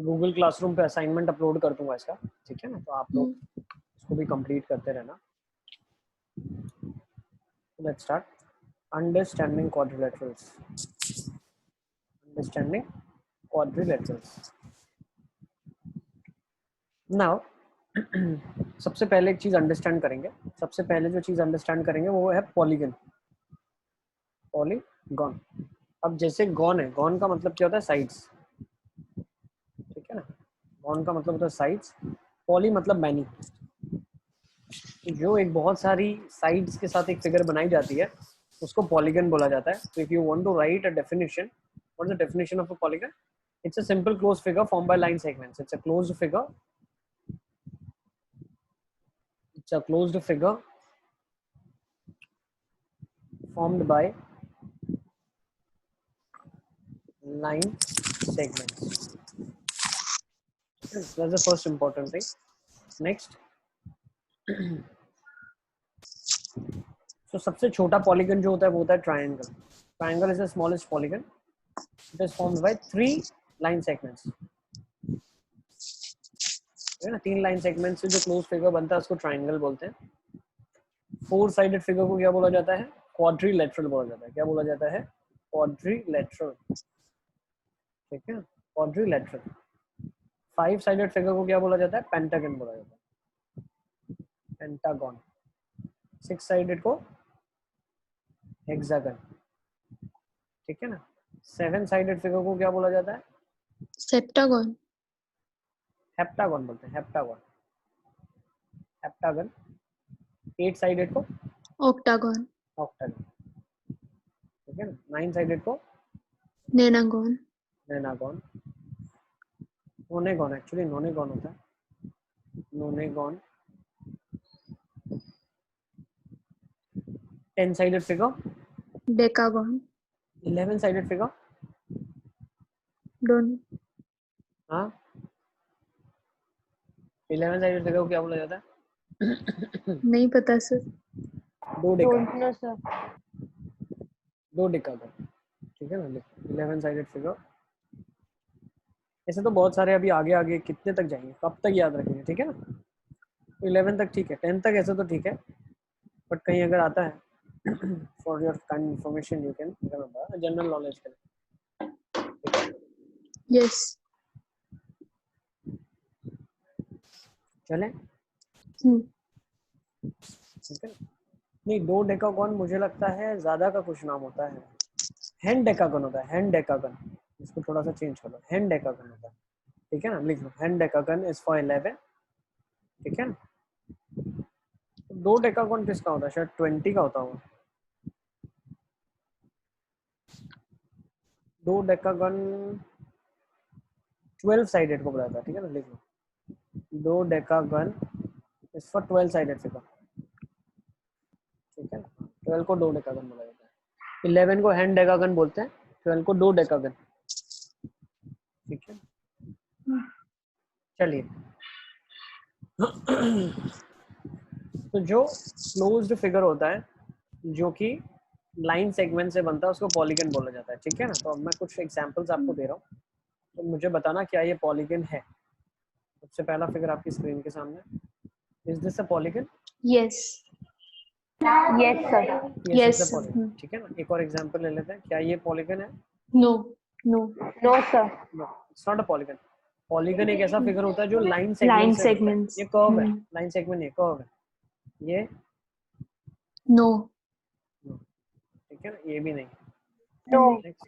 Google classroom पे assignment upload कर दूंगा इसका, ठीक है ना, तो आप लोग इसको भी कंप्लीट करते रहना। Let's start. Understanding quadrilaterals. Understanding quadrilaterals. Now सबसे पहले एक चीज अंडरस्टैंड करेंगे, सबसे पहले जो चीज अंडरस्टैंड करेंगे वो है पॉलीगन। पॉलीगॉन। अब जैसे गॉन है, गॉन का मतलब क्या होता है? साइड्स, ठीक है ना, गॉन का मतलब होता है साइड्स। पॉली मतलब मैनी। जो एक बहुत सारी साइड्स के साथ एक फिगर बनाई जाती है उसको पॉलीगन बोला जाता है। तो if you want to write a definition, what is the definition of a polygon? It's a simple closed figure formed by line segments. It's a closed figure, it's a closed figure formed by line segments. That's the first important thing. Next, so सबसे छोटा polygon जो होता है वो होता है triangle. Triangle is the smallest polygon. It is formed by 3 line segments, है ना। 3 लाइन सेगमेंट से जो क्लोज फिगर बनता है उसको ट्रायंगल बोलते हैं। 4 साइडेड फिगर को क्या बोला जाता है? क्वाड्रिलेटरल बोला जाता है। क्या बोला जाता है? क्वाड्रिलेटरल, ठीक है, क्वाड्रिलेटरल। 5 साइडेड फिगर को क्या बोला जाता है? पेंटागन बोला जाता है, पेंटागन। 6 साइडेड को हेक्सागन, ठीक है ना। 7 साइडेड फिगर को क्या बोला जाता है? सेप्टागन। हेप्टागन बोलते हैं, हेप्टागन, हेप्टागन। 8 साइडेड को ऑक्टागन। ऑक्टागन, ठीक है ना। 9 साइडेड को नेनागन। नेनागन। नोनेगन, एक्चुअली नोनेगन होता है, nonagon. 10 sided figure decagon. 11 sided figure डोन। हाँ, 11 साइडेड फिगर को क्या बोला जाता है? नहीं पता सर। दो डेका, डोंट नो सर। दो डेकागन, ठीक है ना। 11 साइडेड फिगर। ऐसे तो बहुत सारे अभी आगे आगे कितने तक जाएंगे, कब तक याद रखेंगे, ठीक है ना। 11 तक ठीक है, 10 तक ऐसे तो ठीक है, बट कहीं अगर आता है for your kind information you can remember, general knowledge के लिए, ठीक है। यस। चले, ठीक है। नहीं, दो डेकागन मुझे लगता है ज्यादा का कुछ नाम होता है, हैंड डेकागन होता है, हैंड डेकागन। इसको थोड़ा सा चेंज कर लो, हैंड डेकागन होता है, ठीक है ना। लिख लो, हैंड डेकागन इज फॉर 11, ठीक है ना। दो डेकागन किसका होता है? शायद 20 का होता होगा। दो डेकागन 12 साइडेड को बुलाता है, ठीक है ना। लिख लो, दो decagon is for 12 sided figure, ठीक है ना। 12 को दो डेकागन बोला जाता है। 11 को हैंड डेकागन बोलते हैं, 12 को दो डेकागन, ठीक है। चलिए, तो जो क्लोज्ड फिगर होता है जो कि लाइन सेगमेंट से बनता है उसको पॉलीगन बोला जाता है, ठीक है ना। तो अब मैं कुछ एग्जांपल्स आपको दे रहा हूँ, तो मुझे बताना क्या ये पॉलीगन है। सबसे पहला फिगर आपकी स्क्रीन के सामने, is this a polygon? Yes. Yes sir. Yes, it's yes. A polygon, ठीक है ना। एक और एग्जांपल ले लेते हैं, क्या ये पॉलीगन है? No. No. No sir. No, it's not a polygon. Polygon एक ऐसा फिगर होता है जो लाइन सेगमेंट लाइन से बनता है। सेगमेंट्स। ये कर्व है, लाइन सेगमेंट नहीं, कर्व है ये। नो। ठीक है ना, ये भी नहीं। नो। नेक्स्ट,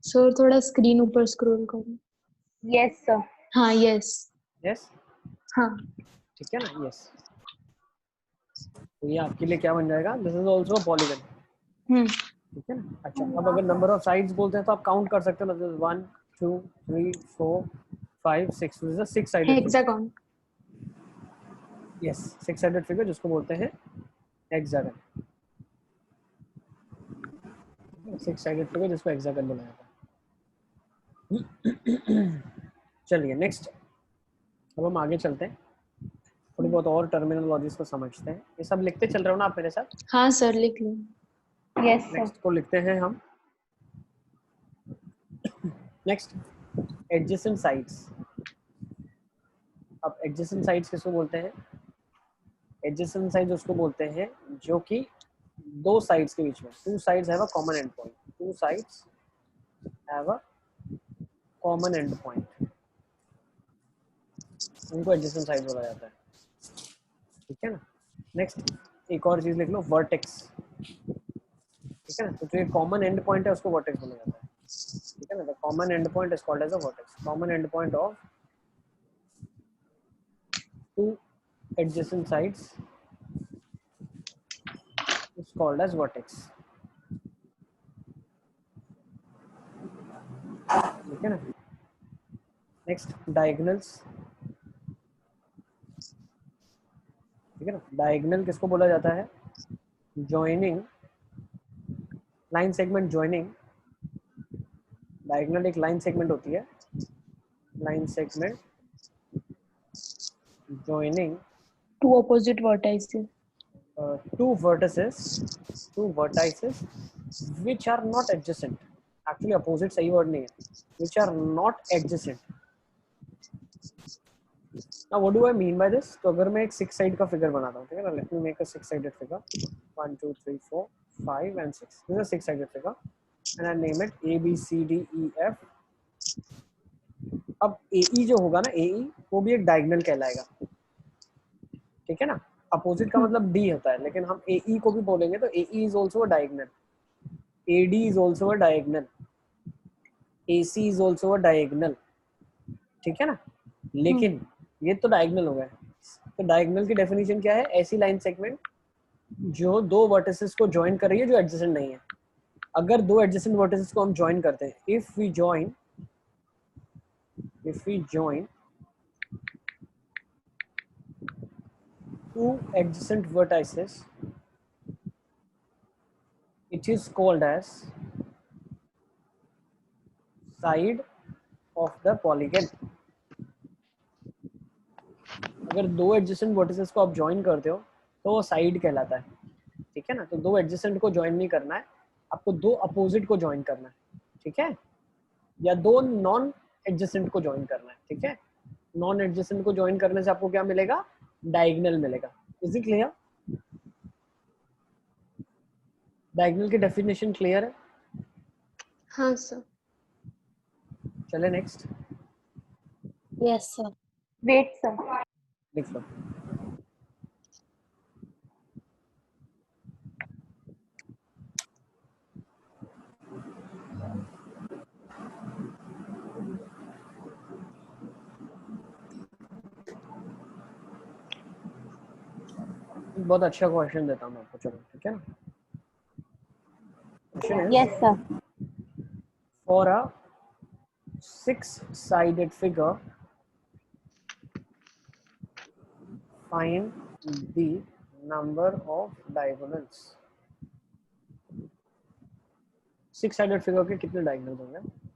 सर थोड़ा स्क्रीन ऊपर स्क्रॉल करो। Yes sir. हाँ यस। यस, हाँ। ठीक है ना, यस। तो ये आपके लिए क्या बन जाएगा? This is also a polygon, ठीक है ना। अच्छा, अब अगर नंबर ऑफ साइड्स बोलते हैं तो आप काउंट कर सकते हो, मतलब 1 2 3 4 5 6, this is a 6 sided figure. Hexagon. Yes, 6 sided figure जिसको बोलते हैं हेक्सागन, 6 साइडेड फिगर जिसको हेक्सागन बोला जाता है। चलिए नेक्स्ट, अब हम आगे चलते हैं, थोड़ी बहुत और टर्मिनोलॉजीज को समझते हैं। ये सब लिखते चल रहे हो ना आप मेरे साथ? हाँ सर लिख लो। Yes sir. नेक्स्ट को लिखते हैं हम नेक्स्ट एडजेसेंट साइड्स। अब एडजेसेंट साइड्स किसको बोलते हैं? एडजेसेंट साइड्स उसको बोलते हैं जो कि दो साइड्स के बीच में, two sides have a common end point, two sides have a common end point, उनको एडजेसेंट साइड्स बोला जाता है। ठीक है ना। नेक्स्ट एक और चीज लिख लो, वर्टेक्स। ठीक है ना, तो जो कॉमन एंड पॉइंट है उसको वर्टेक्स बोला जाता है। ठीक है ना, the common end point is called as a vertex. Common end point of two adjacent sides is called as vertex। ठीक है ना। Next diagonals. ठीक है ना, डायगोनल किसको बोला जाता है? Joining line segment, joining diagonal एक लाइन सेगमेंट होती है, line segment joining Two opposite vertices. two vertices which are not adjacent। Actually opposite सही वर्ड नहीं है, which are not adjacent। Now what do I mean by this? तो अगर मैं एक सिक्स साइड का फिगर बनाता हूँ, ठीक है ना, let me make a six sided figure, 1 2 3 4 5 and 6, this is a six sided figure and I name it A B C D E F। अब AE जो होगा ना, AE वो भी एक डायगोनल कहलाएगा। ठीक है ना, अपोजिट का मतलब D होता है, लेकिन हम AE को भी बोलेंगे तो AE is also a diagonal, AD is also a diagonal, AC is also a diagonal। ठीक है ना, लेकिन ये तो डायगोनल हो गए। तो डायगोनल की डेफिनेशन क्या है? ऐसी लाइन सेगमेंट जो दो वर्टिसेस को ज्वाइन कर रही है जो एडजेसेंट नहीं है। अगर दो एडजेसेंट वर्टिसेस को हम ज्वाइन करते हैं, if we join two adjacent vertices, it is called as side of the polygon। अगर दो एडजेसेंट वर्टिसेस को आप ज्वाइन करते हो तो वो साइड कहलाता है। ठीक है ना, तो दो एडजेसेंट को ज्वाइन नहीं करना है, आपको दो अपोजिट को ज्वाइन करना है। ठीक है, या दो नॉन एडजेसेंट को ज्वाइन करना है। ठीक है, नॉन एडजेसेंट को ज्वाइन करने से आपको क्या मिलेगा? डायगोनल मिलेगा। Is it clear? डायगोनल की डेफिनेशन क्लियर है? हाँ सर। चले next. Yes sir. Wait, sir. लिख लो। बहुत अच्छा क्वेश्चन देता हूँ मैं आपको, चलो ठीक है ना। Question is Yes, sir. for a six-sided figure find the number of diagonals। Six sided figure के कितने डायगोनल्स होंगे?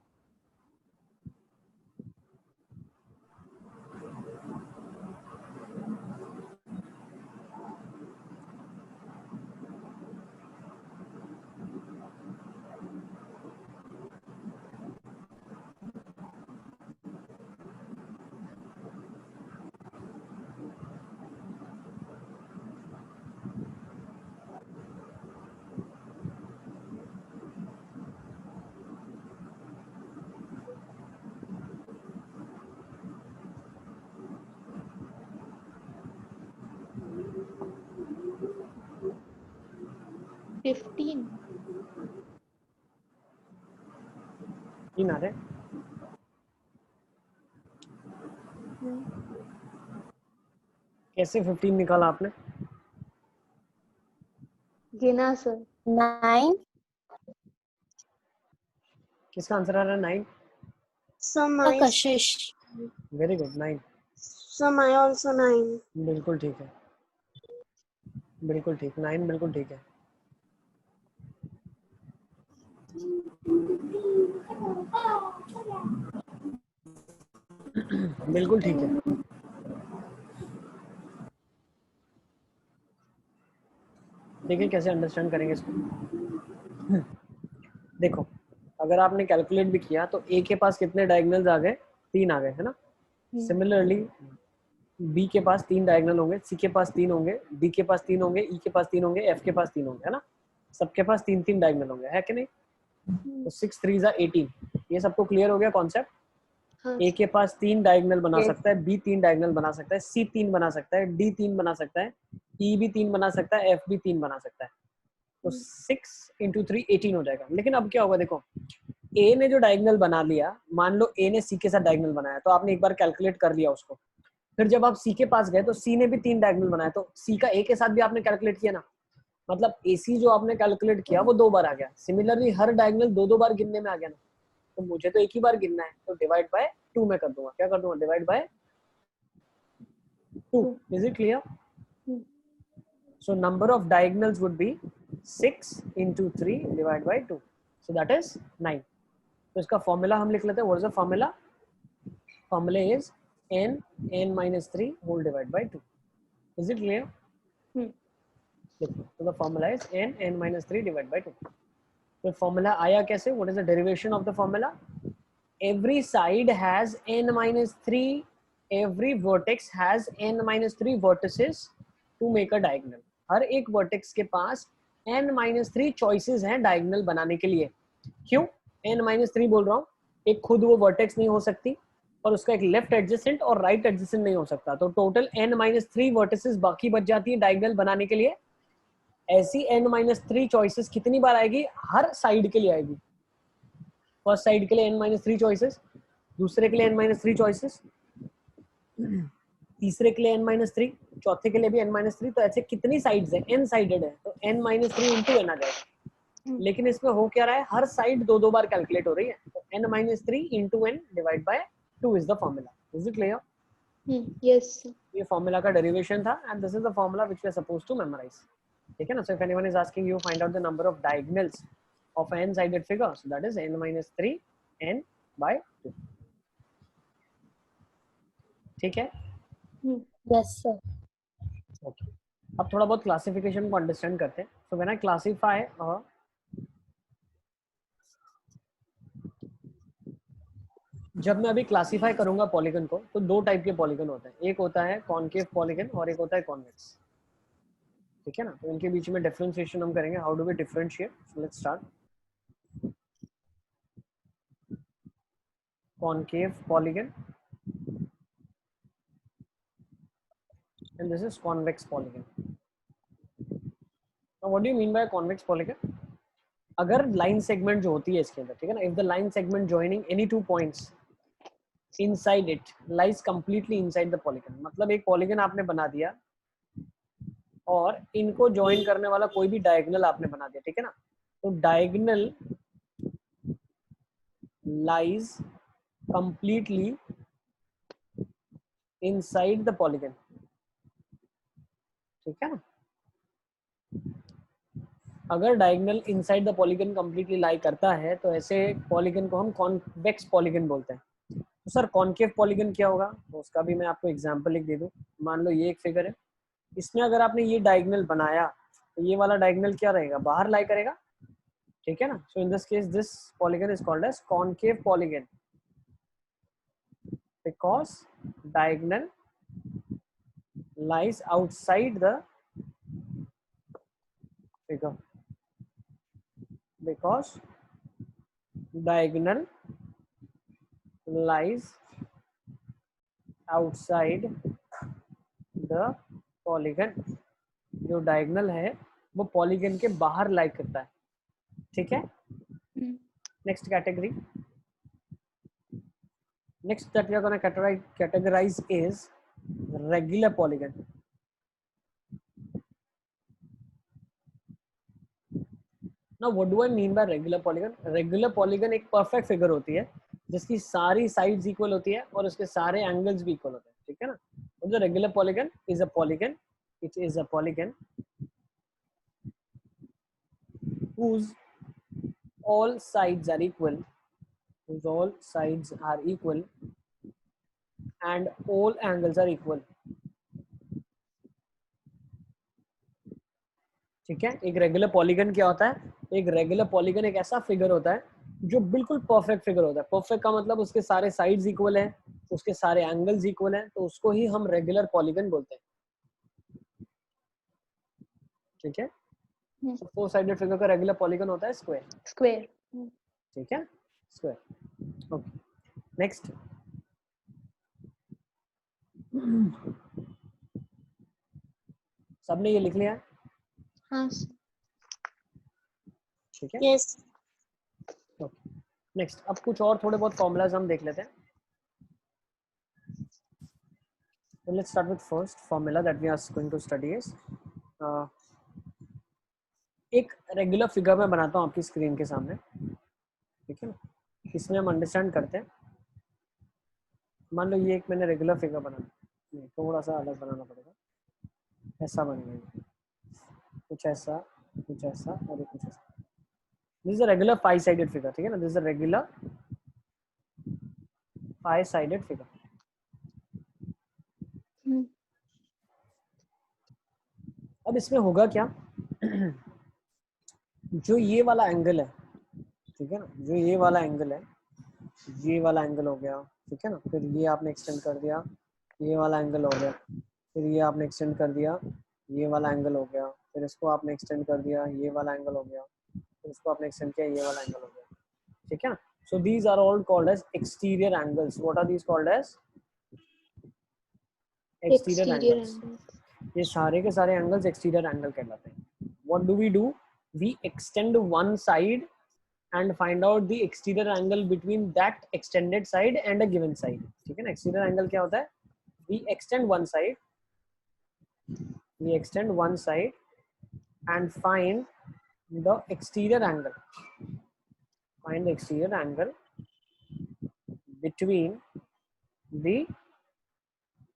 $15। तीन आ रहे? कैसे 15 निकाला आपने? गिना सर। 9. किसका आंसर आ रहा है? 9। So my Kashish. Very good, 9 so my also 9. बिल्कुल ठीक है, बिल्कुल ठीक, 9 बिल्कुल ठीक है। बिल्कुल ठीक है। देखिए कैसे अंडरस्टैंड करेंगे इसको। देखो, अगर अगर आपने कैलकुलेट भी किया तो ए के पास कितने डायगोनल्स आ गए, 3 आ गए, है ना। सिमिलरली बी के पास 3 डायगोनल होंगे, सी के पास 3 होंगे, डी के पास 3 होंगे, ई के पास 3 होंगे, एफ के पास 3 होंगे, है ना। सबके पास 3-3 डायगोनल होंगे, है कि नहीं। तो 6 3 18। ये सबको क्लियर हो गया कॉन्सेप्ट। हाँ ए के पास 3 डायगोनल बना Yes. सकता है, बी 3 डायगोनल बना सकता है, सी 3 बना सकता है, डी 3 बना सकता है, ई भी 3 बना सकता है, एफ भी 3 बना सकता है। तो 6 × 3 18 हो जाएगा। लेकिन अब क्या होगा, देखो ए ने जो डायगोनल बना लिया, मान लो ए ने सी के साथ डायगोनल बनाया, तो आपने एक बार कैलकुलेट कर लिया उसको, फिर जब आप सी के पास गए तो सी ने भी 3 डायगोनल बनाया, तो सी का ए के साथ भी आपने कैलकुलेट किया ना, मतलब एसी जो आपने कैलकुलेट किया वो 2 बार आ गया। सिमिलरली हर डायगोनल 2-2 बार गिनने में आ गया ना, तो मुझे तो एक ही बार गिनना है, तो डिवाइड बाय 2 में कर दूंगा। क्या कर दूंगा, divide by 2। Is it clear? So number of diagonals would be 6 × 3 divided by 2. So that is 9. तो इसका फॉर्मूला हम लिख लेते हैं. What is the formula? Formula is n minus 3 whole divided by 2. Is it clear? So the formula is n minus 3 divided by 2. तो formula आया कैसे? What is the derivation of the formula? Every side has n minus 3. Every vertex has n minus 3 vertices to make a diagonal. हर एक vertex के पास n-3 choices हैं diagonal बनाने के लिए. क्यों n-3 बोल रहा हूँ? एक खुद वो वर्टेक्स नहीं हो सकती और उसका एक लेफ्ट एडजेसेंट और राइट एडजेसेंट नहीं हो सकता, तो टोटल n-3 वर्टिसेस बाकी बच जाती है डायगोनल बनाने के लिए. ऐसी n-3 चॉइसेस कितनी बार आएगी? हर साइड के लिए आएगी. फर्स्ट साइड के लिए n-3 चॉइसेस, दूसरे के लिए n-3 चॉइसेस, तीसरे के लिए n-3, चौथे के लिए भी n-3. तो ऐसे कितनी साइड्स हैं? n साइडेड है, तो n-3 into n आ जाएगा. लेकिन इसमें हो क्या रहा है, हर साइड 2-2 बार कैलकुलेट हो रही है, तो n-3 into n divided by 2 is the formula. Is it clear? Yes. ये फॉर्मूला का डेरिवेशन था and this is the formula which we are supposed to memorize. ठीक है ना. So if anyone is asking you find out the number of diagonals of a n-sided figure, so that is n-3 n by 2. ठीक है. Yes, sir. Okay. अब थोड़ा बहुत classification को understand करते हैं. सो व्हेन आई क्लासिफाई जब मैं अभी क्लासिफाई करूंगा पॉलीगन को, तो 2 टाइप के पॉलीगन होते हैं. एक होता है कॉनकेव पॉलीगन और एक होता है कॉन्वेक्स. ठीक है ना. तो इनके बीच में डिफरेंशिएशन हम करेंगे. How do we differentiate? So let's start. Concave polygon and this is convex polygon. Now what do you mean by convex polygon? अगर लाइन सेगमेंट जो होती है इसके अंदर, ठीक है ना, if the line segment joining any 2 points inside it lies completely inside the polygon, मतलब एक पॉलीगन आपने बना दिया और इनको ज्वाइन करने वाला कोई भी डायगोनल आपने बना दिया, ठीक है ना. तो diagonal lies completely inside the polygon. ठीक है ना. अगर diagonal inside the polygon completely lie करता है तो ऐसे पॉलीगन को हम कॉन्वेक्स पॉलीगन बोलते हैं. तो सर कॉनकेव पॉलीगन क्या होगा? तो उसका भी मैं आपको एग्जांपल एक दे दूं. मान लो ये एक फिगर है, इसमें अगर आपने ये डायगोनल बनाया तो ये वाला डायगोनल क्या रहेगा? बाहर लाई करेगा. ठीक है ना. So in this case this polygon is called as concave polygon because diagonal lies outside the figure, because diagonal lies outside the polygon. जो डायगोनल है वो पॉलीगन के बाहर लाई करता है. ठीक है. Next category, next that we are going to categorize is regular polygon. Now what do I mean by regular polygon? Regular polygon एक परफेक्ट फिगर होती है जिसकी सारी साइड्स इक्वल होती है और उसके सारे एंगल्स भी इक्वल होते हैं. ठीक है ना. The regular polygon is a polygon, it is a polygon whose all sides are equal, whose all sides are equal and all angles are equal. ठीक है. एक रेगुलर पॉलीगन क्या होता है? एक रेगुलर पॉलीगन एक ऐसा फिगर होता है जो बिल्कुल परफेक्ट फिगर होता है, परफेक्ट का मतलब उसके सारे साइड्स इक्वल हैं, उसके सारे एंगल्स इक्वल हैं, तो उसको ही हम रेगुलर पॉलीगन बोलते हैं, ठीक है। फोर साइडेड फिगर का रेगुलर पॉलीगन होता है स्क्वायर, स्क्वायर। ठीक है, स्क्वायर। Okay, next. सबने ये लिख लिया है, हाँ ठीक है। Yes. Okay, next. अब कुछ और थोड़े बहुत फॉर्मूलाज हम देख लेते हैं। So let's start with first formula that we are going to study is एक रेगुलर फिगर मैं बनाता हूँ आपकी स्क्रीन के सामने, ठीक है ना। इसमें हम अंडरस्टैंड करते हैं। मान लो ये एक मैंने रेगुलर फिगर बनाया, नहीं थोड़ा सा अलग बनाना पड़ेगा, ऐसा बनेगा, कुछ ऐसा, कुछ ऐसा और ये कुछ ऐसा। This is a regular 5 sided figure, ठीक है ना। This is a regular 5 sided figure. अब इसमें होगा क्या, जो ये वाला एंगल है, ठीक है ना, जो ये वाला एंगल है, ये वाला एंगल हो गया, ठीक है ना। फिर ये आपने एक्सटेंड कर दिया, ये वाला एंगल हो गया, फिर ये आपने एक्सटेंड कर दिया, ये वाला एंगल हो गया, फिर इसको आपने एक्सटेंड कर दिया, ये वाला एंगल हो गया, फिर इसको आपने एक्सटेंड किया, ये वाला एंगल हो गया, ठीक है ना। So these are all called as exterior angles. What are these called as? Exterior angles. ये सारे के सारे एंगल्स एक्सटीरियर एंगल कहलाते हैं। What do? We extend one side and find out the exterior angle between that extended side and a given side, ठीक है ना। exterior angle क्या होता है? we extend one side and find the exterior angle between the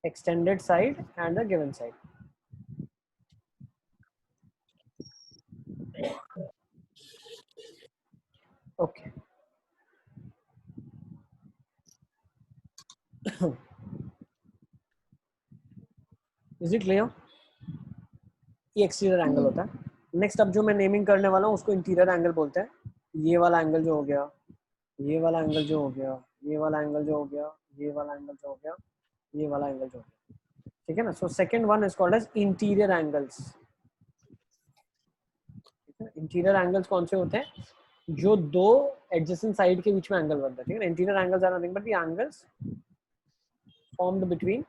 extended side and the given side. Okay. Is it clear? ये exterior angle होता है। Next अब जो मैं नेमिंग करने वाला हूँ उसको इंटीरियर एंगल बोलते हैं। ये वाला एंगल जो हो गया, ये वाला एंगल जो हो गया, ये वाला एंगल जो हो गया, ये वाला एंगल जो हो गया, ये वाला एंगल जो हो गया, ठीक है ना। So second one is called as interior angles. Interior angles कौन से होते हैं? जो दो एडजेसेंट साइड के बीच में एंगल बनता है, ठीक है ना। Interior angles are nothing but the angles formed between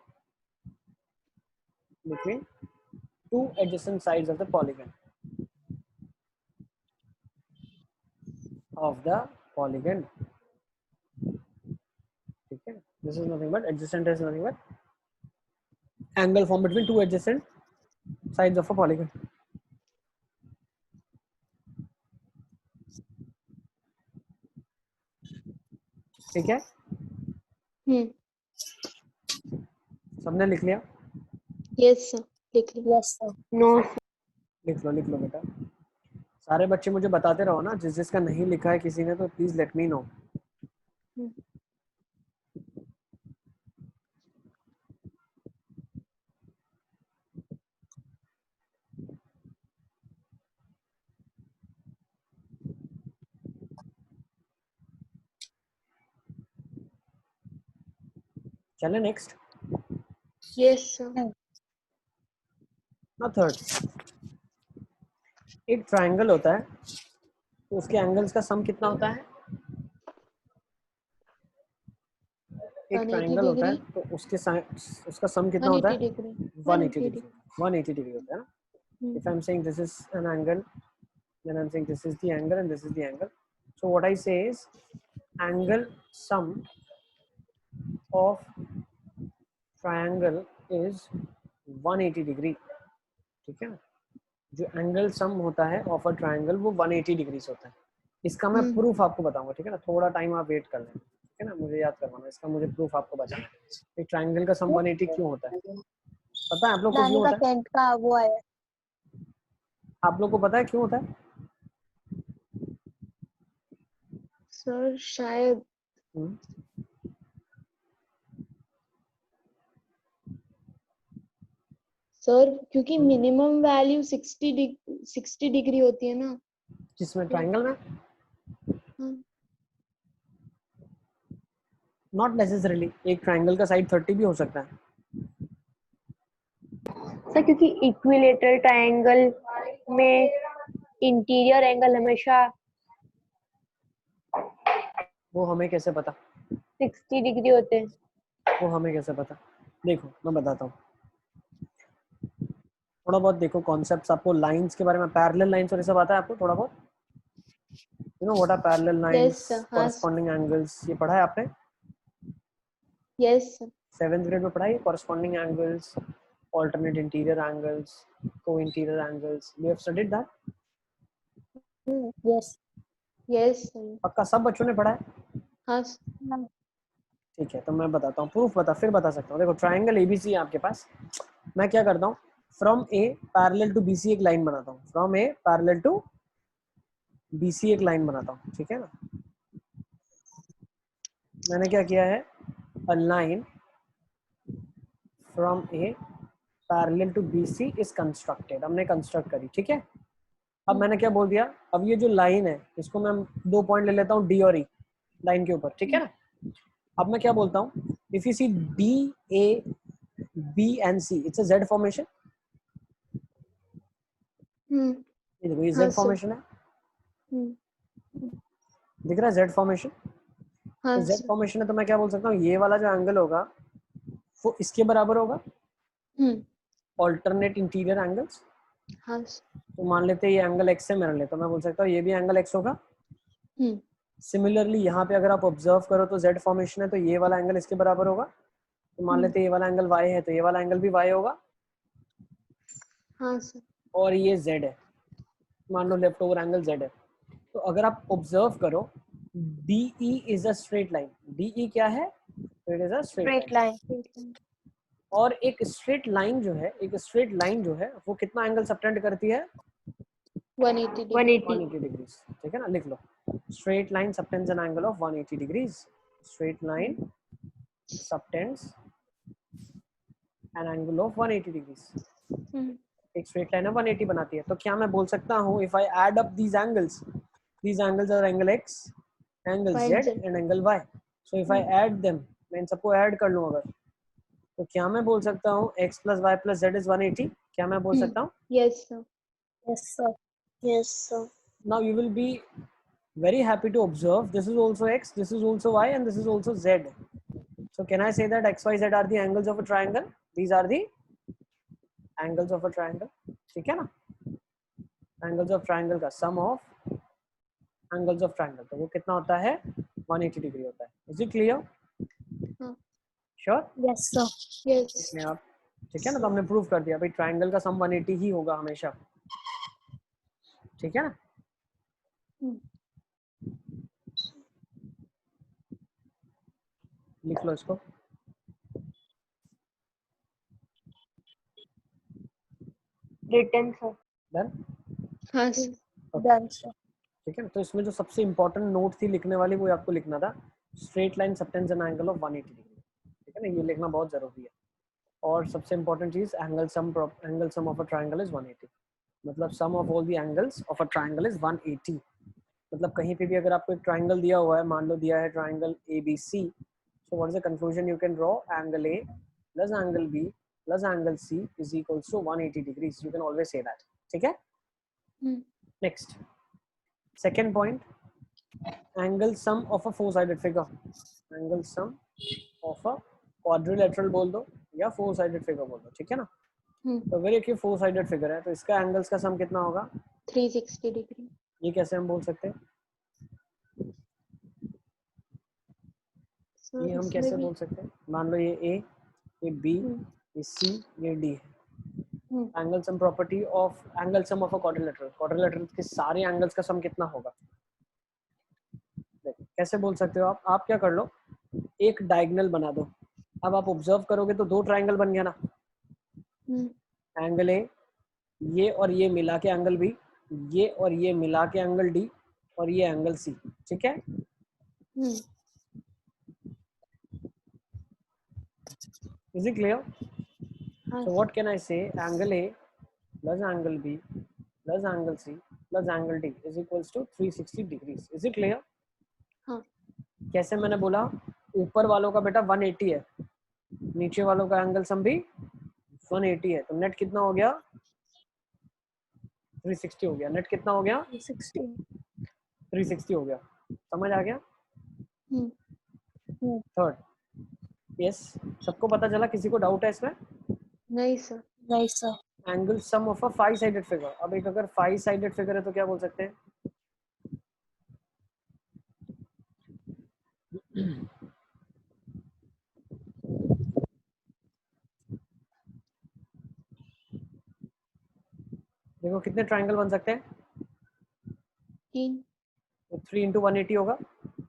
two adjacent sides of the polygon ठीक है। this is nothing but adjacent is nothing but angle formed between two adjacent sides of a polygon, ठीक है। सबने लिख लिया? Yes sir, लिख लिया। Yes, sir. No. लिख लो बेटा। सारे बच्चे मुझे बताते रहो ना, जिसका नहीं लिखा है किसी ने तो प्लीज लेट मी नो। चले नेक्स्ट। Yes sir. ना थर्ड, एक ट्रायंगल होता है तो उसके एंगल्स का सम कितना होता है? एक 180 ट्रायंगल होता है डिग्री, तो उसका सम कितना होता 180 है? Degree, 180 degree. 180 डिग्री होता है ना। If I am saying this is an angle, then I'm saying this is the angle and this is the angle. So what I say is angle sum of triangle is 180 degree, ठीक है ना। जो angle sum होता है of a triangle वो 180 degree से होता है। इसका मैं प्रूफ आपको बताऊंगा, ठीक है ना। थोड़ा टाइम आप वेट कर लें, ठीक है ना, मुझे याद करवाना, इसका मुझे प्रूफ आपको बताना है। एक ट्रायंगल का सम 180 क्यों होता है? पता है आप लोग को क्यों नानी का होता है? 10th का वो आया। आप लोग को पता है क्यों होता है? सर शायद सर क्योंकि मिनिमम वैल्यू 60 डिग्री होती है ना। जिसमें ट्रायंगल में हाँ। नॉट नेसेसरीली, एक ट्राइंगल का साइड 30 भी हो सकता है। सर क्योंकि इक्विलेटरल ट्रायंगल में इंटीरियर एंगल हमेशा वो हमें कैसे पता? 60 डिग्री होते हैं। वो हमें कैसे पता? देखो मैं बताता हूँ थोड़ा बहुत। देखो कॉन्सेप्ट्स आपको लाइंस के बारे में, पैरेलल लाइंस और ये सब आता है आपको थोड़ा बहुत? You know what are parallel lines, sir. हाँ, कॉरेस्पॉन्डिंग एंगल्स, ये पढ़ा है आपने यस सर। 7th ग्रेड में? पढ़ा है corresponding angles, alternate interior angles, co-interior angles, you have studied that? Yes yes sir. पक्का सब बच्चों ने पढ़ा है? हाँ ठीक है, तो मैं बताता हूँ, प्रूफ बता फिर बता सकता हूँ। देखो ट्राइंगल एबीसी है आपके पास, मैं क्या करता हूँ, from A parallel to BC एक लाइन बनाता हूँ, from A parallel to BC एक लाइन बनाता हूँ, ठीक है ना। मैंने क्या किया है, a line from A parallel to BC is constructed, हमने कंस्ट्रक्ट करी, ठीक है। अब मैंने क्या बोल दिया, अब ये जो लाइन है इसको मैं 2 पॉइंट ले लेता हूँ डी और ई लाइन के ऊपर, ठीक है ना। अब मैं क्या बोलता हूँ, if you see D A B and C, it's a Z formation. ये देखो ये हाँ जेड सर। फॉर्मेशन है, दिख रहा है जेड फॉर्मेशन। हाँ तो जेड सर। फॉर्मेशन है तो मैं क्या बोल सकता हूँ, ये वाला जो एंगल होगा वो इसके बराबर होगा, ऑल्टरनेट इंटीरियर एंगल्स। हाँ सर। तो मान लेते हैं ये एंगल एक्स है मेरे लिए, तो मैं बोल सकता हूँ ये भी एंगल एक्स होगा। सिमिलरली यहाँ पे अगर आप ऑब्जर्व करो तो जेड फॉर्मेशन है तो ये वाला एंगल इसके बराबर होगा। तो मान लेते हैं ये वाला एंगल वाई है तो ये वाला एंगल भी वाई होगा। हाँ सर। और ये जेड है, मान लो लेफ्ट ओवर एंगल जेड है। तो अगर आप ऑब्जर्व करो D E is a straight line, D E क्या है, it is a straight line. और एक स्ट्रेट लाइन जो है, एक स्ट्रेट लाइन जो है वो कितना एंगल सबटेंड करती है, 180 डिग्री। 180 डिग्रीज, ठीक है ना। लिख लो, straight line subtends an angle of 180 degrees, straight line subtends an angle of 180 degrees. एक स्ट्रेट लाइन है 180 बनाती है। तो क्या मैं बोल सकता हूँ, if I add up these angles are angle x, angle z and angle y, so if I add them, मैं इन सबको ऐड कर लूँ अगर, तो क्या मैं बोल सकता हूँ x plus y plus z is 180? क्या मैं बोल सकता हूँ? Yes sir. Yes, sir. Yes, sir. Now you will be very happy to observe this is also x, this is also y and this is also z. So can I say that x, y, z are the angles of a triangle? These are the angles of a triangle, ठीक है ना। angles of triangle का sum of angles of triangle, तो वो कितना होता है, 180 degree होता है। Is it clear? Sure? Yes, sir. Yes. इसमें आप, ठीक है ना, तो हमने प्रूव कर दिया भाई ट्राइंगल का सम 180 ही होगा हमेशा, ठीक है ना। लिख लो इसको, Written, sir. डन। हाँ सर। Done, sir. ठीक है ना। तो इसमें जो सबसे इंपॉर्टेंट नोट थी लिखने वाली वो आपको लिखना था, straight line subtends an angle of 180 degree, ठीक है ना, ये लिखना बहुत जरूरी है। और सबसे इंपॉर्टेंट चीज angle sum of a triangle is 180, मतलब sum of all the angles of a triangle is 180। मतलब कहीं पे भी अगर आपको एक ट्राइंगल दिया हुआ है, मान लो दिया है triangle ABC, so what is the conclusion you can draw, angle A plus angle B plus angle C is equals to 180 degrees, you can always say that, ठीक है। next second point, angle sum of a four sided figure, angle sum of a quadrilateral बोल दो या four sided figure बोल दो, ठीक है ना। तो अगर एक फोर साइडेड फिगर है तो इसका एंगल्स का सम कितना होगा, 360 डिग्री। ये कैसे हम बोल सकते हैं, ये हम कैसे बोल सकते हैं, मान लो ये A, ये B, ये C, ये D है। Angle sum property of angle sum of a quadrilateral, quadrilateral के सारे एंगल्स का सम कितना होगा, देखो कैसे बोल सकते हो आप क्या कर लो, एक डायगोनल बना दो। अब आप ऑब्जर्व करोगे तो दो ट्रायंगल बन गया ना, एंगल ए, ये और ये मिला के एंगल बी, ये और ये मिला के एंगल डी, और ये एंगल सी, ठीक है। Is it clear? So what can I say, angle A plus angle B plus angle C plus angle D is equals to 360 degrees. Is it clear? हाँ। कैसे मैंने बोला, ऊपर वालों का बेटा 180 है, नीचे वालों का एंगल सम भी 180 है, तो नेट कितना हो गया 360 हो गया। नेट कितना हो गया 360 हो गया। समझ आ गया? थर्ड, यस, सबको पता चला? किसी को डाउट है इसमें? नहीं सर। नहीं sir. Angle sum of a 5 sided figure. अब एक अगर 5 साइडेड फिगर है तो क्या बोल सकते हैं? देखो कितने ट्रायंगल बन सकते हैं? 3। तो 3 इंटू 180 होगा।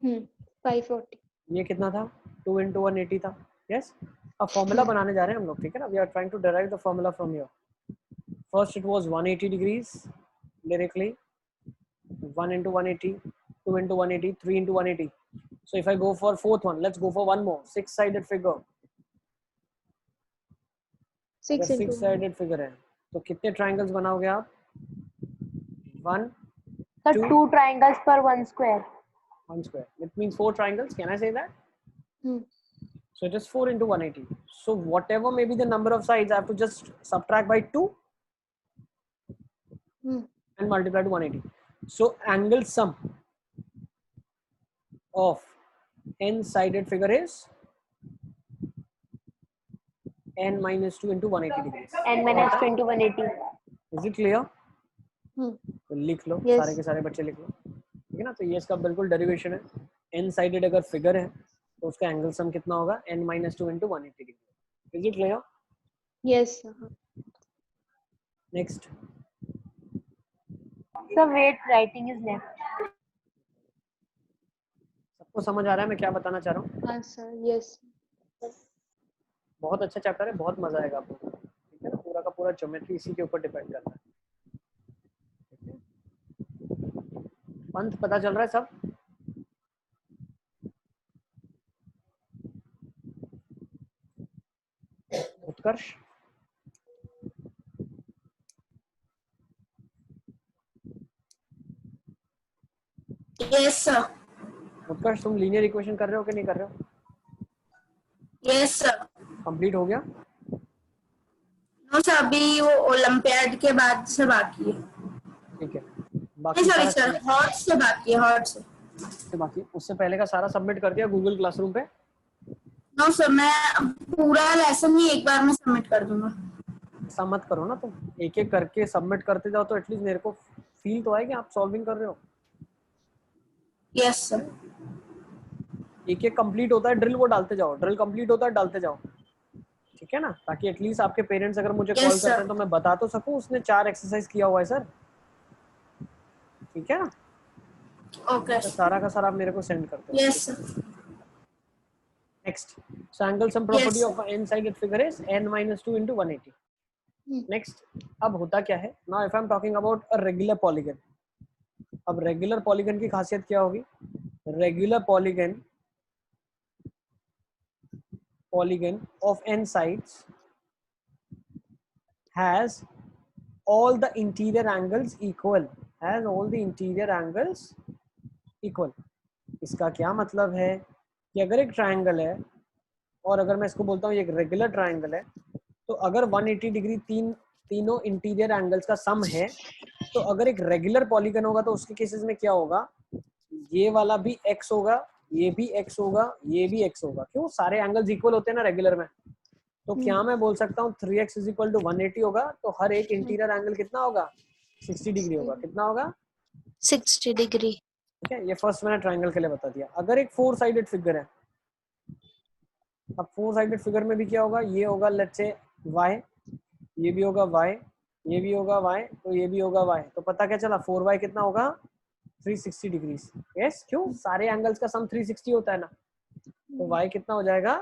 540। ये कितना था? 2 इंटू 180 था। यस, अब फॉर्मूला बनाने जा रहे हैं हम लोग, ठीक है ना? We are trying to derive the formula from here. First it was 180 degrees directly, 1 into 180, 2 into 180, 3 into 180. So if I go for fourth one, let's go for one more, 6-sided figure. 6 अगर into 6-sided figure है तो कितने triangles बनाओगे आप? 1, Sir, 2, 2 triangles per 1 square. 1 square. It means 4 triangles. Can I say that? So it is 4 into 180. So whatever may be the number of sides, I have to just subtract by 2 and multiply to 180. So angle sum of n-sided figure is n minus 2 into 180 degrees. N minus 2 into 180. Is it clear? तो लिख लो, Yes. सारे के सारे बच्चे लिख लो, ठीक है ना? तो ये इसका बिल्कुल डेरिवेशन है। n साइडेड अगर फिगर है तो उसका एंगल सम कितना होगा? n minus 2 into 180 degree. Is it clear? Yes. Next, Sir, wait, writing is left. सबको समझ आ रहा है मैं क्या बताना चाह रहा हूँ? हाँ सर। Yes. बहुत अच्छा चैप्टर है, बहुत मजा आएगा आपको, ठीक है ना? पूरा का पूरा ज्योमेट्री इसी के ऊपर डिपेंड करता है। ठीक है? पंथ पता चल रहा है सब? उत्कर्ष, यस सर। उत्कर्ष तुम लीनियर इक्वेशन कर रहे हो कि नहीं कर रहे हो? Yes sir. कंप्लीट हो गया? नो सर, अभी वो ओलंपियाड के बाद से बाकी है। ठीक है, नहीं बाकी सॉरी सारा सर, हॉट से बाकी है, हॉट से। बाकी उससे पहले का सारा सबमिट कर दिया गूगल क्लासरूम पे? नो सर, मैं पूरा लेसन ही एक बार में सबमिट कर दूंगा। ऐसा मत करो ना, तुम एक एक करके सबमिट करते जाओ तो एटलीस्ट मेरे को फील तो आए कि आप सॉल्विंग कर रहे हो। Yes sir. एक एक कंप्लीट होता है ड्रिल, वो डालते जाओ, ड्रिल कंप्लीट होता है डालते जाओ, ठीक है ना? ताकि एटलीस्ट आपके पेरेंट्स अगर मुझे Yes, कॉल sir. करते हैं तो मैं बता तो सकूं उसने 4 एक्सरसाइज किया हुआ है सर, ठीक है ना? ओके। तो सारा का सारा आप मेरे को सेंड करते हो। Yes sir. Next, so angle sum property Yes, of n sided figure is n minus 2 into 180. Next, अब होता क्या है? Now if I am talking about a regular polygon. अब रेगुलर पॉलीगन की खासियत क्या होगी? Regular polygon of n sides has all the interior angles equal. इसका क्या मतलब है कि अगर एक ट्रायंगल है और अगर मैं इसको बोलता हूँ एक रेगुलर ट्रायंगल है, तो अगर 180 डिग्री तीनों इंटीरियर एंगल्स का सम है, तो अगर एक रेगुलर पॉलीगन होगा तो उसके केसेस में क्या होगा? ये वाला भी x होगा, ये भी x होगा, ये भी x होगा। क्यों? सारे एंगल्स इक्वल होते हैं ना रेगुलर में। तो क्या मैं बोल सकता हूँ 3x इज इक्वल टू 180 होगा, तो हर एक इंटीरियर एंगल कितना होगा? 60 डिग्री होगा। कितना होगा? 60 degree. ठीक है, ये फर्स्ट मैंने ट्रायंगल के लिए बता दिया। अगर एक 4 साइडेड फिगर है, अब 4 साइडेड फिगर में भी क्या होगा? ये होगा लेट्स से y, ये भी होगा y, ये भी होगा y, तो ये भी होगा y। तो पता क्या चला? 4y कितना होगा? 360 डिग्रीज। यस, क्यों? सारे एंगल्स का सम 360 होता है ना, तो y कितना हो जाएगा?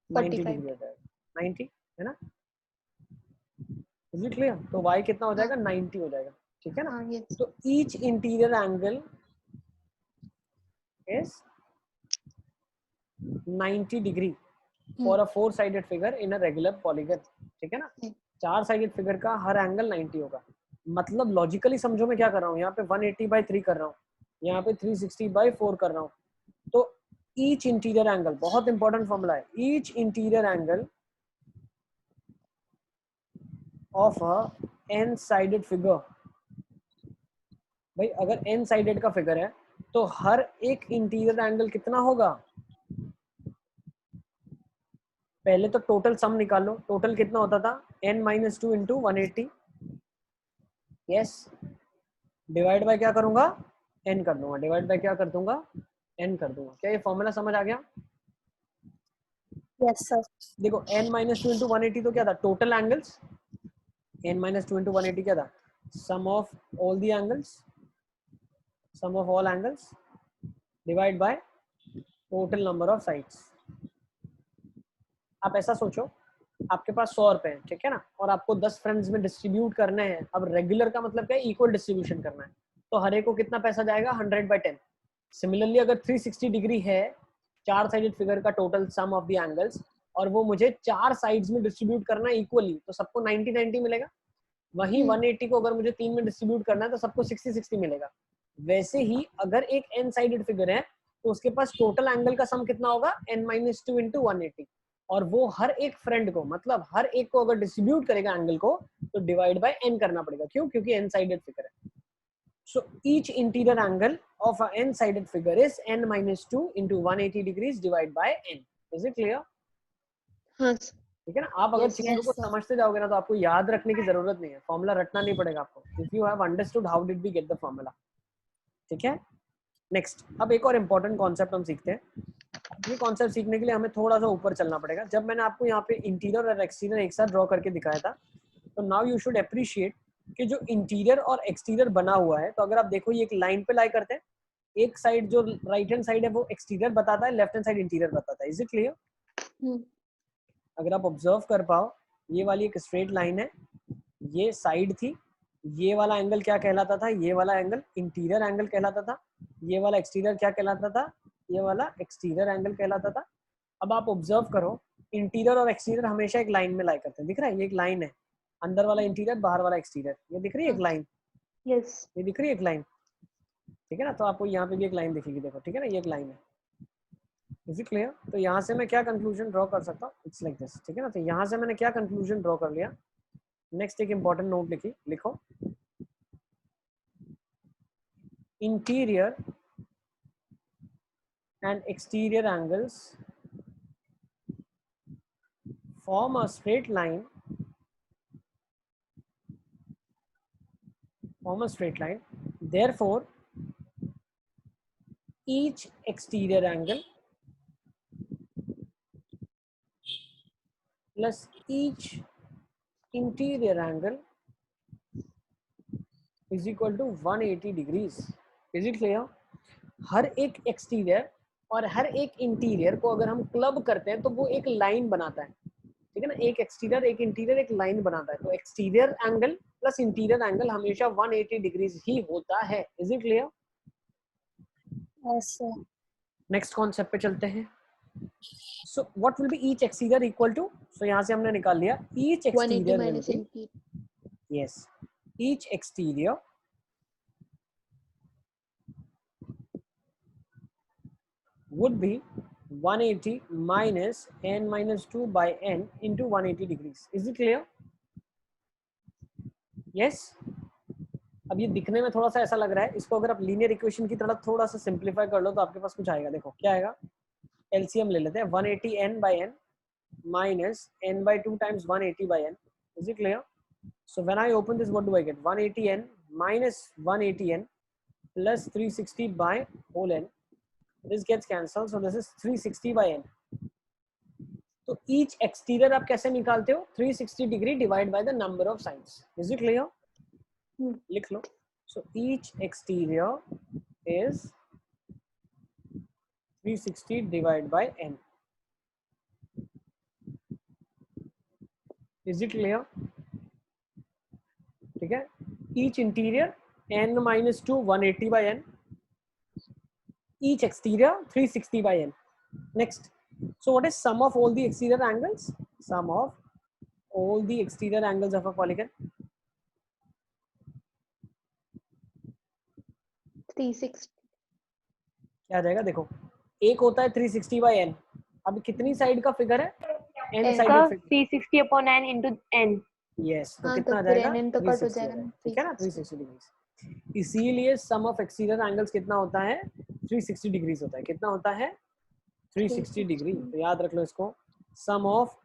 90 डिग्री हो जाएगा। 90 है ना? Is it clear? तो y कितना हो जाएगा? 90 हो जाएगा, ठीक है ना? Yes. तो each interior angle is 90 degree for a 4 sided figure in a regular polygon, ठीक है ना? 4 साइडेड फिगर का हर एंगल 90 होगा। मतलब लॉजिकली समझो मैं क्या कर रहा हूँ, यहाँ पे 180/3 कर रहा हूँ, यहाँ पे 360/4 कर रहा हूँ। तो ईच इंटीरियर एंगल, बहुत इंपॉर्टेंट फॉर्मूला है, each interior angle of a n sided figure. भाई अगर एन साइडेड का फिगर है तो हर एक इंटीरियर एंगल कितना होगा, पहले तो टोटल सम निकालो, टोटल कितना होता था n minus two into 180, yes, divide by क्या करूंगा, n कर दूंगा, डिवाइड बाय क्या कर दूंगा, n कर दूंगा। क्या ये फॉर्मूला समझ आ गया? Yes, sir. देखो n माइनस टू इंटू 180 तो क्या था, total angles, n minus two into 180 क्या था, sum of all the angles, sum of all angles divide by total number of sides. आप ऐसा सोचो, आपके पास 100 रुपए हैं, ठीक है ना, और आपको 10 फ्रेंड्स में डिस्ट्रीब्यूट करने हैं। अब रेगुलर का मतलब क्या है, इक्वल डिस्ट्रीब्यूशन करना है, तो हर एक को कितना पैसा जाएगा, 100/10। सिमिलरली अगर 360 डिग्री है, 4 साइडेड फिगर का total sum of the angles, और वो मुझे 4 साइड्स में डिस्ट्रीब्यूट करना है इक्वली, तो सबको 90/90 मिलेगा। वही 180 को अगर मुझे 3 में डिस्ट्रीब्यूट करना है तो सबको 60/60 मिलेगा। वैसे ही अगर एक n साइडेड फिगर है तो उसके पास टोटल एंगल का सम कितना होगा, n-2 इंटू 180, और वो हर एक फ्रेंड को, मतलब हर एक को अगर डिस्ट्रीब्यूट करेगा एंगल को, तो डिवाइड बाय n करना पड़ेगा। क्यों? क्योंकि n साइडेड फिगर है। So each interior angle of a n sided figure is n-2 into 180 degrees divide by n। Is it clear? हाँ ठीक है ना। आप अगर Yes, चीजों को समझते जाओगे ना तो आपको याद रखने की जरूरत नहीं है, फॉर्मूला रटना नहीं पड़ेगा आपको। If you have understood how did we get the formula, ठीक है। नेक्स्ट, अब एक और इम्पोर्टेंट कॉन्सेप्ट हम सीखते हैं। ये कॉन्सेप्ट सीखने के लिए हमें थोड़ा सा ऊपर चलना पड़ेगा। जब मैंने आपको यहाँ पे इंटीरियर और एक्सटीरियर एक साथ ड्रॉ करके दिखाया था, तो नाउ यू शुड अप्रिशिएट कि जो इंटीरियर और एक्सटीरियर बना हुआ है, तो अगर आप देखो ये एक लाइन पे लाई करते हैं, एक साइड जो राइट हैंड साइड है वो एक्सटीरियर बताता है, लेफ्ट हैंड साइड इंटीरियर बताता है। Is it clear? अगर आप ऑब्जर्व कर पाओ, ये वाली एक स्ट्रेट लाइन है, ये साइड थी, ये वाला एंगल क्या कहलाता था, ये वाला एंगल इंटीरियर एंगल कहलाता था, ये वाला एक्सटीरियर क्या कहलाता था, ये वाला एक्सटीरियर एंगल कहलाता था। अब आप ऑब्जर्व करो, इंटीरियर और एक्सटीरियर हमेशा एक लाइन में लाई करते हैं। दिख रहा है, ये एक लाइन है, अंदर वाला इंटीरियर, बाहर वाला एक्सटीरियर, ये दिख रही है एक लाइन, yes, ये दिख रही है एक लाइन, ठीक है ना। तो आपको यहाँ पे भी एक लाइन दिखेगी, देखो, ठीक है ना, ये एक लाइन है। Is it clear? तो यहाँ से मैं क्या कंक्लूजन ड्रॉ कर सकता हूँ, इट्स लाइक दिस, ठीक है ना। तो यहाँ से मैंने क्या कंक्लूजन ड्रॉ कर लिया। नेक्स्ट एक इंपॉर्टेंट नोट लिखो, interior and exterior angles form a straight line, therefore each exterior angle plus each interior angle is equal to 180 degrees. Is it clear? हर एक एक्सटीरियर और हर एक इंटीरियर को अगर हम क्लब करते हैं तो वो एक लाइन बनाता है, ठीक है ना। एक एक्सटीरियर एक इंटीरियर एक लाइन बनाता है, तो exterior angle plus interior angle हमेशा 180 डिग्रीज ही होता है। Is it clear? Yes, sir. Next concept पे चलते हैं। So what will be each exterior equal to, so यहाँ से हमने निकाल लिया each 180 exterior will minus be, NP. Yes, each exterior would be 180 minus n-2 by n into 180 degrees. Is it clear? Yes? अब ये दिखने में थोड़ा सा ऐसा लग रहा है, इसको अगर आप लीनियर इक्वेशन की तरह थोड़ा सा सिंप्लीफाई कर लो तो आपके पास कुछ आएगा। देखो क्या आएगा, एलसीएम ले लेते हैं, 180 n by n minus n/2 times 180 by n. Is it clear? So when I open this, what do I get? 180 n minus 180 n plus 360 by whole n. This gets cancelled, so this is 360 by n. तो each exterior आप कैसे निकालते हो, 360 degree divide by the number of sides. Is it clear? लिख लो। So each exterior is 360 divided by n. Is it clear? ठीक है। Each interior n-2 180 by n. Each exterior 360 by n. Next, so what is sum of all the exterior angles? Sum of all the exterior angles of a polygon. 360. क्या आ जाएगा, देखो एक होता है 360 by n। अब कितनी साइड का figure है? n n का sided figure. 360 upon n into n। Yes, तो हाँ, कितना आ तो फिर जाएगा? NN तो कट हो 360 जाएगा हो ना, ठीक है ना, 360। 360 डिग्री। इसीलिए सम ऑफ एक्सटीरियर एंगल्स कितना होता है? 360 डिग्रीज होता है। कितना होता है? 360 डिग्री। तो याद रख लो इसको, सम of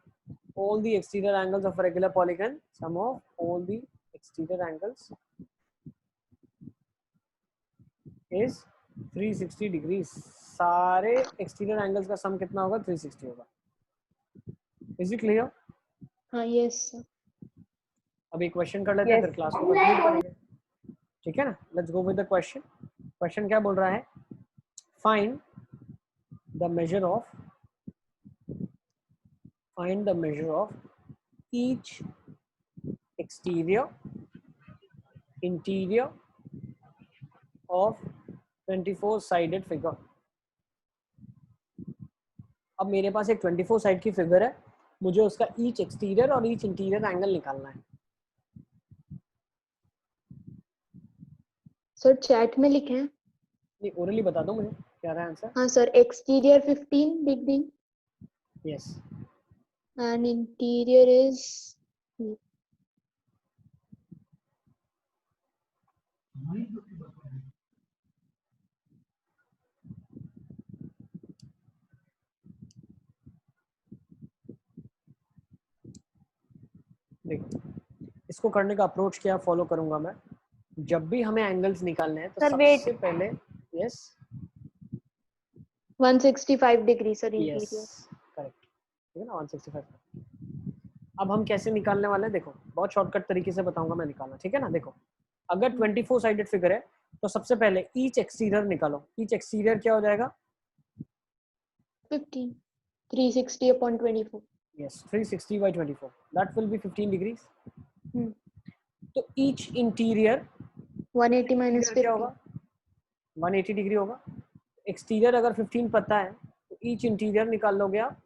all the exterior angles of a regular polygon, sum of all the exterior angles is 360 degrees। सारे exterior angles का sum कितना होगा? 360 होगा। Is it clear? हाँ, यस सर। अब एक क्वेश्चन कर लेते हैं, Yes. फिर क्लास को कंक्लूड करेंगे, ठीक है ना? Let's go with the question. Question क्या बोल रहा है? Find the measure of each exterior interior of 24 sided figure। अब मेरे पास एक 24 साइड की फिगर है, मुझे उसका ईच एक्सटीरियर और ईच इंटीरियर एंगल निकालना है। सर चैट में लिखे हैं। नहीं, ओरली बता दो मुझे क्या रहा है आंसर। हाँ sir, exterior 15 degree yes, and interior is देखो इसको करने का अप्रोच क्या फॉलो करूंगा मैं। जब भी हमें एंगल्स निकालने हैं तो Sir, wait. सबसे पहले yes 165 degree sir yes interior. Correct, ठीक है ना, 165। अब हम कैसे निकालने वाले हैं? देखो बहुत शॉर्टकट तरीके से बताऊंगा मैं निकालना, ठीक है ना। देखो अगर 24 साइडेड फिगर है तो सबसे पहले ईच एक्सटीरियर निकालो। ईच एक्सटीरियर क्या हो जाएगा? 15 360 upon 24। Yes, 360 by 24 that will be 15 degrees. तो ईच इंटीरियर 180 माइनस क्या 50। होगा? 180 डिग्री होगा। एक्सटीरियर अगर 15 पता है तो ईच इंटीरियर निकाल लोगे आप,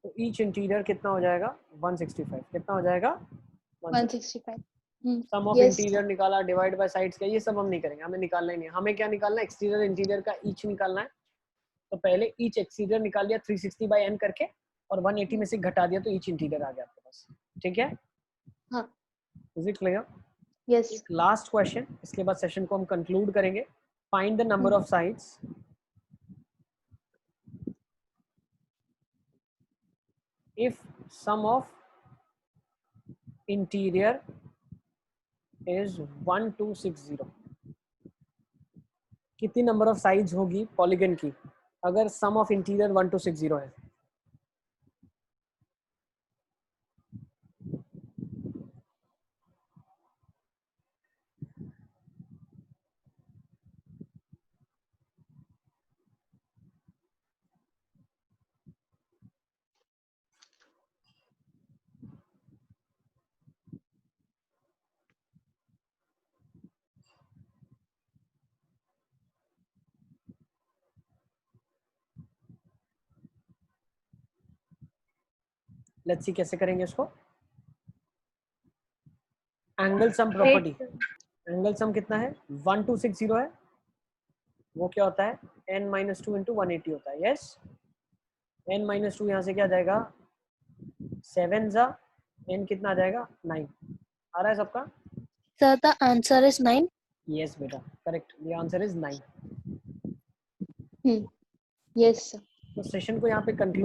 तो ईच इंटीरियर कितना हो जाएगा? 165। कितना हो जाएगा? 165। सम ऑफ यस इंटीरियर निकाला, डिवाइड बाय साइड्स का, ये सब हम नहीं करेंगे, हमें निकालना ही नहीं है। हमें क्या निकालना है? एक्सटीरियर इंटीरियर का ईच निकालना है। तो पहले ईच एक्सटीरियर निकाल लिया 360 बाय n करके, और 180 में से घटा दिया तो ईच इंटीरियर आ गया आपके पास, ठीक है? हाँ, is it clear? Yes. Last question, इसके बाद सेशन को हम कंक्लूड करेंगे। Find the number of sides if sum of interior is 1260। कितनी नंबर ऑफ साइड्स होगी पॉलीगन की अगर सम ऑफ इंटीरियर 1260 है? लेट्स सी कैसे करेंगे इसको। Angle sum property, angle sum कितना है? 1260 है, वो क्या होता है? n-2 इंटू 180 होता है। यस, n-2 यहाँ से क्या जाएगा? 7 जा n कितना आ जाएगा? 9। आ रहा है सबका? Sir, the answer is 9. Yes बेटा, correct, the answer is 9। Yes sir. तो सेशन को यहाँ पे कंक्लूड